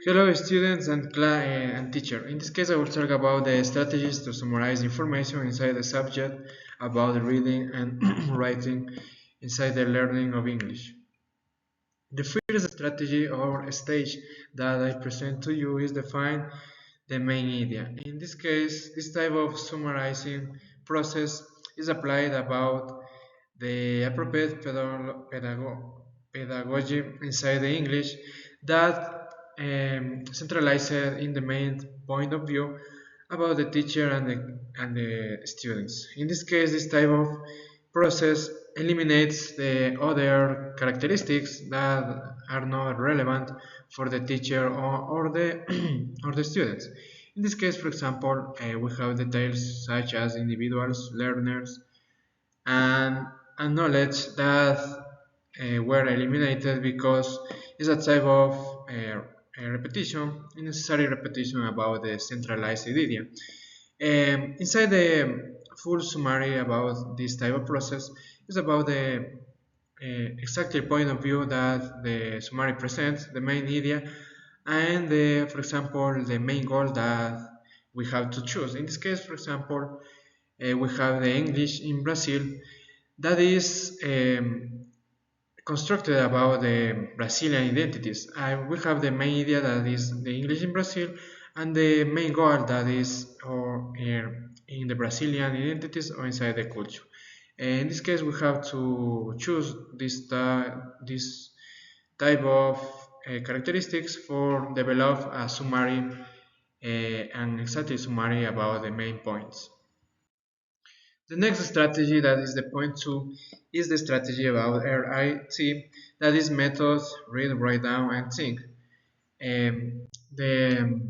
Hello students and teacher. In this case I will talk about the strategies to summarize information inside the subject about the reading and writing inside the learning of English. The first strategy or stage that I present to you is define the main idea. In this case, this type of summarizing process is applied about the appropriate pedagogy inside the English that centralized in the main point of view about the teacher and the students. In this case, this type of process eliminates the other characteristics that are not relevant for the teacher or the or the students. In this case, for example, we have details such as individuals, learners, and, and knowledge that were eliminated because it's a type of a repetition, unnecessary repetition about the centralized idea. Inside the full summary about this type of process is about the exactly point of view that the summary presents, the main idea, and for example, the main goal that we have to choose. In this case, for example, we have the English in Brazil that is constructed about the Brazilian identities. We have the main idea that is the English in Brazil and the main goal that is or in the Brazilian identities or inside the culture. In this case, we have to choose this type of characteristics for develop a summary and exactly summary about the main points. The next strategy, that is the point two, is the strategy about RIT, that is methods, read, write down, and think. Um, the,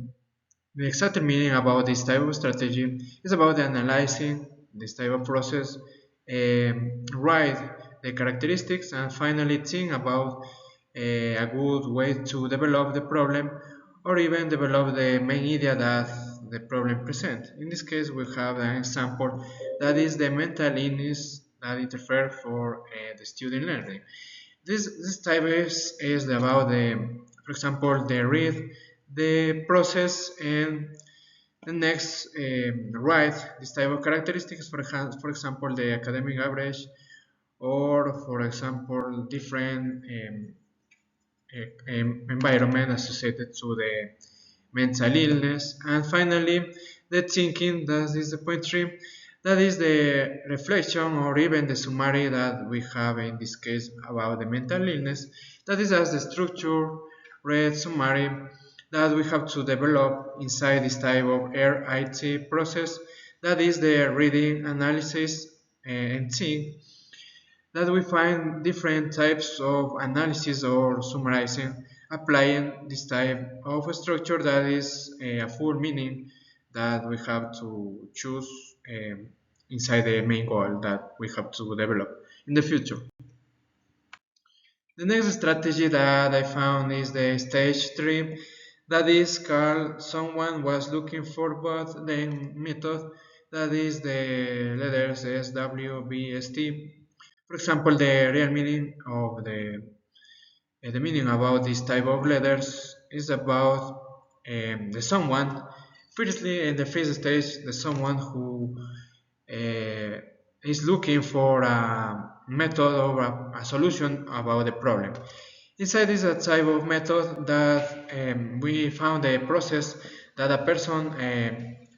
the exact meaning about this type of strategy is about analyzing this type of process, write the characteristics, and finally think about a good way to develop the problem or even develop the main idea that the problem presents. In this case, we have an example that is the mental illness that interfere for the student learning. This type is about for example, the read, the process, and the next write this type of characteristics. For example, the academic average, or for example, different environment associated to the mental illness. And finally, the thinking, that is the point three, that is the reflection or even the summary that we have in this case about the mental illness. That is as the structure, read summary that we have to develop inside this type of RIT process. That is the reading, analysis, and think, that we find different types of analysis or summarizing applying this type of structure that is a full meaning that we have to choose inside the main goal that we have to develop in the future. The next strategy that I found is the stage 3, that is called someone was looking for both the method, that is the letters S, W, B, S, T. For example, the real meaning of the meaning about this type of letters is about the someone. Firstly, in the first stage, the someone who uh, is looking for a method or a solution about the problem. Inside is a type of method that we found a process that a person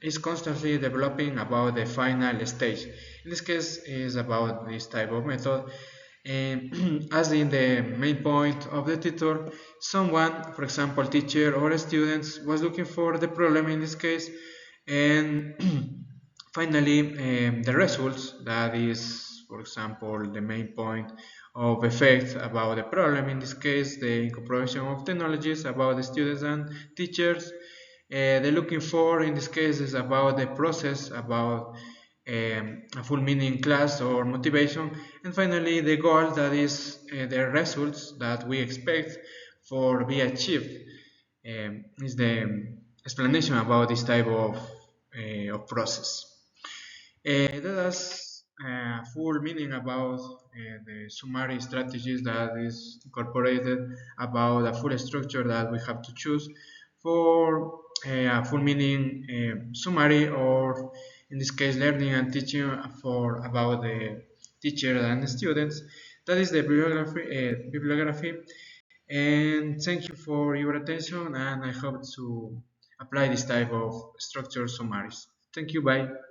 is constantly developing about the final stage. In this case, is about this type of method. As in the main point of the tutor, someone, for example, teacher or students, was looking for the problem in this case, and finally, the results, that is, for example, the main point of effect about the problem, in this case, the incorporation of technologies about the students and teachers. The looking for, in this case, is about the process, about a full meaning class or motivation, and finally, the goal, that is the results that we expect for be achieved, is the explanation about this type of process. That's full meaning about the summary strategies that is incorporated about the full structure that we have to choose for a full meaning summary, or in this case learning and teaching for about the teacher and students. That is the bibliography. And thank you for your attention, and I hope to apply this type of structured summaries. Thank you, bye.